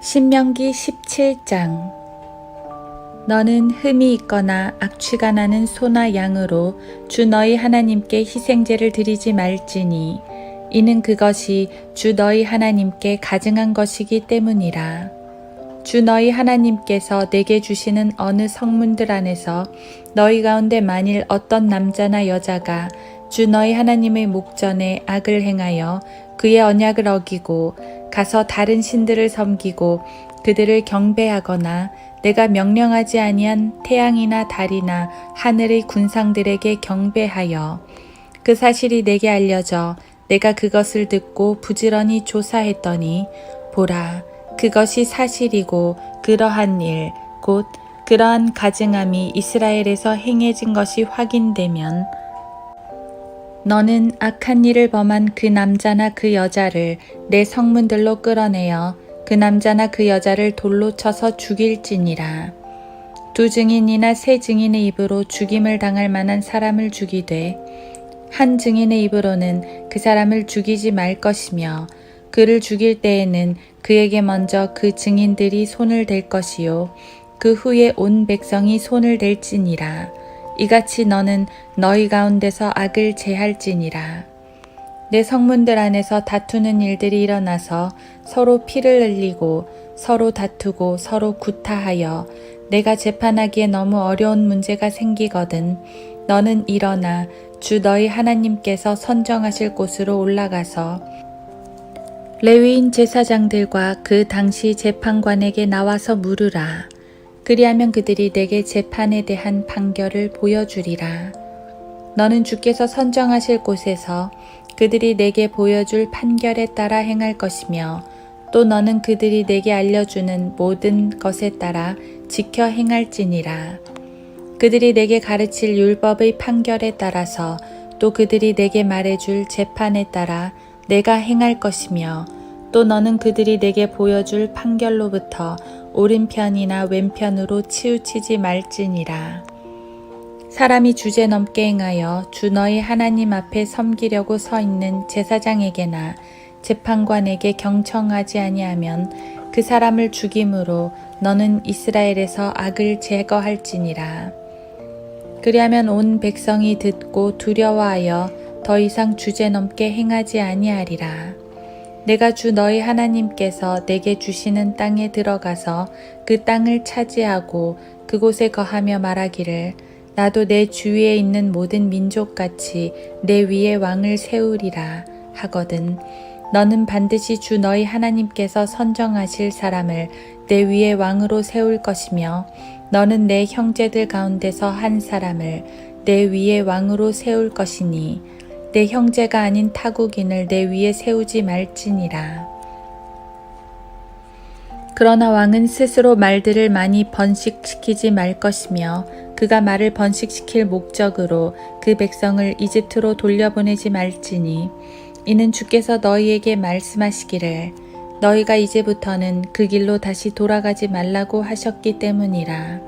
신명기 17장. 너는 흠이 있거나 악취가 나는 소나 양으로 주 너희 하나님께 희생제를 드리지 말지니 이는 그것이 주 너희 하나님께 가증한 것이기 때문이라. 주 너희 하나님께서 내게 주시는 어느 성문들 안에서 너희 가운데 만일 어떤 남자나 여자가 주 너희 하나님의 목전에 악을 행하여 그의 언약을 어기고 가서 다른 신들을 섬기고 그들을 경배하거나 내가 명령하지 아니한 태양이나 달이나 하늘의 군상들에게 경배하여 그 사실이 내게 알려져 내가 그것을 듣고 부지런히 조사했더니 보라, 그것이 사실이고 그러한 일, 곧 그러한 가증함이 이스라엘에서 행해진 것이 확인되면 너는 악한 일을 범한 그 남자나 그 여자를 내 성문들로 끌어내어 그 남자나 그 여자를 돌로 쳐서 죽일지니라. 두 증인이나 세 증인의 입으로 죽임을 당할 만한 사람을 죽이되 한 증인의 입으로는 그 사람을 죽이지 말 것이며 그를 죽일 때에는 그에게 먼저 그 증인들이 손을 댈 것이요 그 후에 온 백성이 손을 댈지니라. 이같이 너는 너희 가운데서 악을 제할지니라. 내 성문들 안에서 다투는 일들이 일어나서 서로 피를 흘리고 서로 다투고 서로 구타하여 내가 재판하기에 너무 어려운 문제가 생기거든 너는 일어나 주 너희 하나님께서 선정하실 곳으로 올라가서 레위인 제사장들과 그 당시 재판관에게 나와서 물으라. 그리하면 그들이 내게 재판에 대한 판결을 보여주리라. 너는 주께서 선정하실 곳에서 그들이 내게 보여줄 판결에 따라 행할 것이며 또 너는 그들이 내게 알려주는 모든 것에 따라 지켜 행할지니라. 그들이 내게 가르칠 율법의 판결에 따라서 또 그들이 내게 말해줄 재판에 따라 내가 행할 것이며 또 너는 그들이 내게 보여줄 판결로부터 오른편이나 왼편으로 치우치지 말지니라. 사람이 주제넘게 행하여 주 너희 하나님 앞에 섬기려고 서 있는 제사장에게나 재판관에게 경청하지 아니하면 그 사람을 죽임으로 너는 이스라엘에서 악을 제거할지니라. 그리하면 온 백성이 듣고 두려워하여 더 이상 주제넘게 행하지 아니하리라. 내가 주 너희 하나님께서 내게 주시는 땅에 들어가서 그 땅을 차지하고 그곳에 거하며 말하기를 나도 내 주위에 있는 모든 민족같이 내 위에 왕을 세우리라 하거든 너는 반드시 주 너희 하나님께서 선정하실 사람을 내 위에 왕으로 세울 것이며 너는 내 형제들 가운데서 한 사람을 내 위에 왕으로 세울 것이니 내 형제가 아닌 타국인을 내 위에 세우지 말지니라. 그러나 왕은 스스로 말들을 많이 번식시키지 말 것이며 그가 말을 번식시킬 목적으로 그 백성을 이집트로 돌려보내지 말지니 이는 주께서 너희에게 말씀하시기를 너희가 이제부터는 그 길로 다시 돌아가지 말라고 하셨기 때문이라.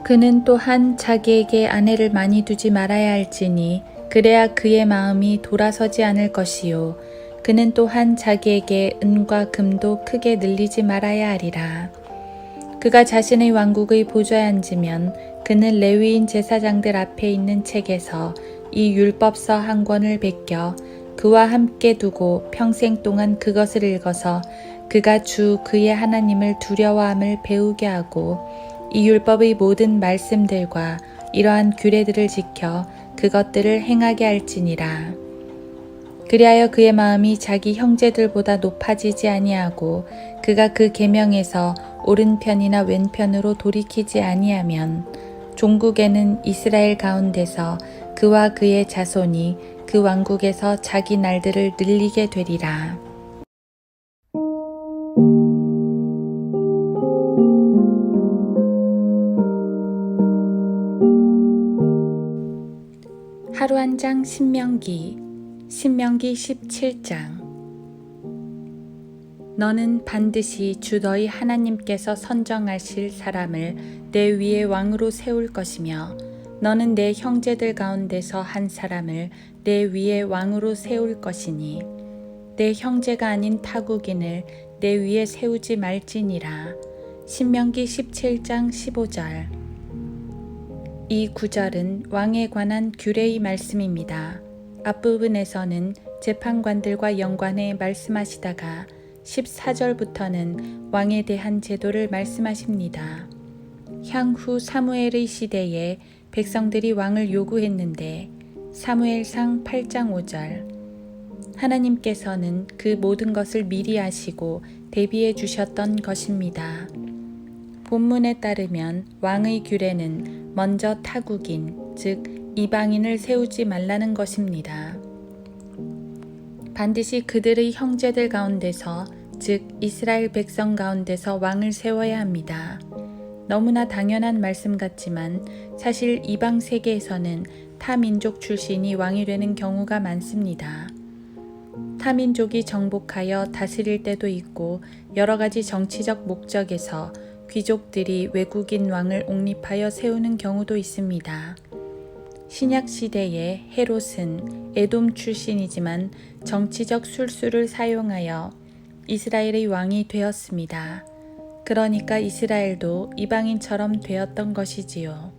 그는 또한 자기에게 아내를 많이 두지 말아야 할지니 그래야 그의 마음이 돌아서지 않을 것이요 그는 또한 자기에게 은과 금도 크게 늘리지 말아야 하리라. 그가 자신의 왕국의 보좌에 앉으면 그는 레위인 제사장들 앞에 있는 책에서 이 율법서 한 권을 베껴 그와 함께 두고 평생 동안 그것을 읽어서 그가 주 그의 하나님을 두려워함을 배우게 하고 이 율법의 모든 말씀들과 이러한 규례들을 지켜 그것들을 행하게 할지니라. 그리하여 그의 마음이 자기 형제들보다 높아지지 아니하고 그가 그 계명에서 오른편이나 왼편으로 돌이키지 아니하면 종국에는 이스라엘 가운데서 그와 그의 자손이 그 왕국에서 자기 날들을 늘리게 되리라. 하루 한 장 신명기 17장. 너는 반드시 주 너희 하나님께서 선정하실 사람을 내 위에 왕으로 세울 것이며 너는 내 형제들 가운데서 한 사람을 내 위에 왕으로 세울 것이니 내 형제가 아닌 타국인을 내 위에 세우지 말지니라. 신명기 17장 15절. 이 구절은 왕에 관한 규례의 말씀입니다. 앞부분에서는 재판관들과 연관해 말씀하시다가 14절부터는 왕에 대한 제도를 말씀하십니다. 향후 사무엘의 시대에 백성들이 왕을 요구했는데 사무엘상 8장 5절. 하나님께서는 그 모든 것을 미리 아시고 대비해 주셨던 것입니다. 본문에 따르면 왕의 규례는 먼저 타국인, 즉 이방인을 세우지 말라는 것입니다. 반드시 그들의 형제들 가운데서, 즉 이스라엘 백성 가운데서 왕을 세워야 합니다. 너무나 당연한 말씀 같지만 사실 이방 세계에서는 타민족 출신이 왕이 되는 경우가 많습니다. 타민족이 정복하여 다스릴 때도 있고 여러 가지 정치적 목적에서 귀족들이 외국인 왕을 옹립하여 세우는 경우도 있습니다. 신약 시대의 헤롯은 에돔 출신이지만 정치적 술수를 사용하여 이스라엘의 왕이 되었습니다. 그러니까 이스라엘도 이방인처럼 되었던 것이지요.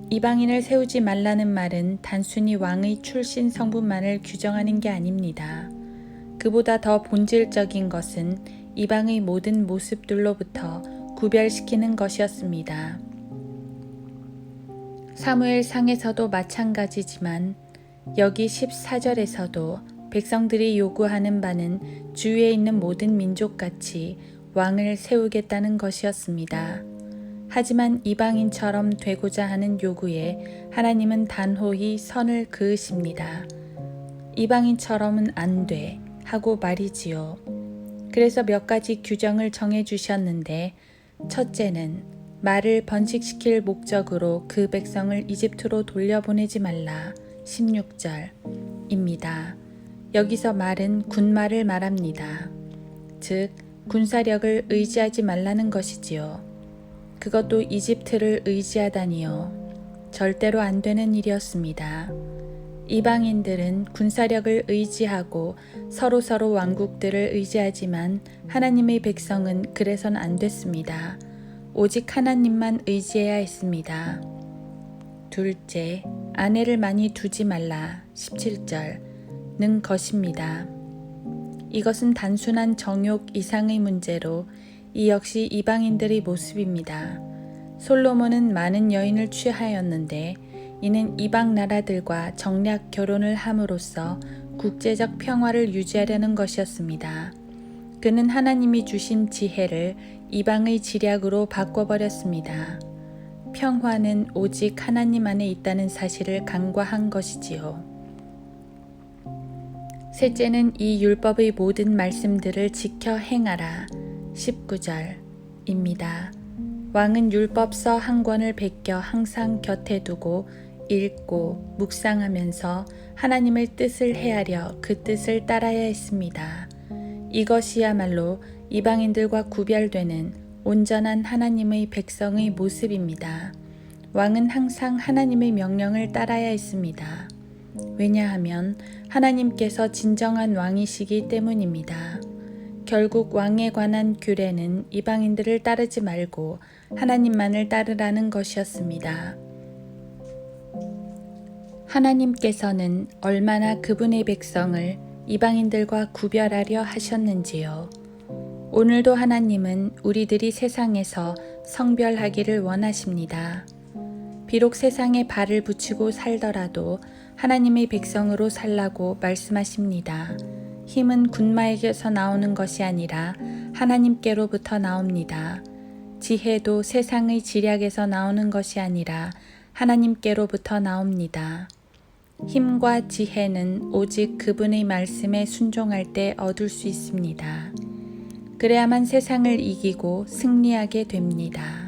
이방인을 세우지 말라는 말은 단순히 왕의 출신 성분만을 규정하는 게 아닙니다. 그보다 더 본질적인 것은 이방의 모든 모습들로부터 구별시키는 것이었습니다. 사무엘상에서도 마찬가지지만 여기 14절에서도 백성들이 요구하는 바는 주위에 있는 모든 민족같이 왕을 세우겠다는 것이었습니다. 하지만 이방인처럼 되고자 하는 요구에 하나님은 단호히 선을 그으십니다. 이방인처럼은 안 돼 하고 말이지요. 그래서 몇 가지 규정을 정해 주셨는데, 첫째는 말을 번식시킬 목적으로 그 백성을 이집트로 돌려보내지 말라 16절입니다. 여기서 말은 군말을 말합니다. 즉 군사력을 의지하지 말라는 것이지요. 그것도 이집트를 의지하다니요. 절대로 안 되는 일이었습니다. 이방인들은 군사력을 의지하고 서로 왕국들을 의지하지만 하나님의 백성은 그래선 안 됐습니다. 오직 하나님만 의지해야 했습니다. 둘째, 아내를 많이 두지 말라 17절는 것입니다. 이것은 단순한 정욕 이상의 문제로 이 역시 이방인들의 모습입니다. 솔로몬은 많은 여인을 취하였는데 이는 이방 나라들과 정략 결혼을 함으로써 국제적 평화를 유지하려는 것이었습니다. 그는 하나님이 주신 지혜를 이방의 지략으로 바꿔버렸습니다. 평화는 오직 하나님 안에 있다는 사실을 간과한 것이지요. 셋째는 이 율법의 모든 말씀들을 지켜 행하라 19절입니다. 왕은 율법서 한 권을 베껴 항상 곁에 두고 읽고 묵상하면서 하나님의 뜻을 헤아려 그 뜻을 따라야 했습니다. 이것이야말로 이방인들과 구별되는 온전한 하나님의 백성의 모습입니다. 왕은 항상 하나님의 명령을 따라야 했습니다. 왜냐하면 하나님께서 진정한 왕이시기 때문입니다. 결국 왕에 관한 규례는 이방인들을 따르지 말고 하나님만을 따르라는 것이었습니다. 하나님께서는 얼마나 그분의 백성을 이방인들과 구별하려 하셨는지요. 오늘도 하나님은 우리들이 세상에서 성별하기를 원하십니다. 비록 세상에 발을 붙이고 살더라도 하나님의 백성으로 살라고 말씀하십니다. 힘은 군마에게서 나오는 것이 아니라 하나님께로부터 나옵니다. 지혜도 세상의 지략에서 나오는 것이 아니라 하나님께로부터 나옵니다. 힘과 지혜는 오직 그분의 말씀에 순종할 때 얻을 수 있습니다. 그래야만 세상을 이기고 승리하게 됩니다.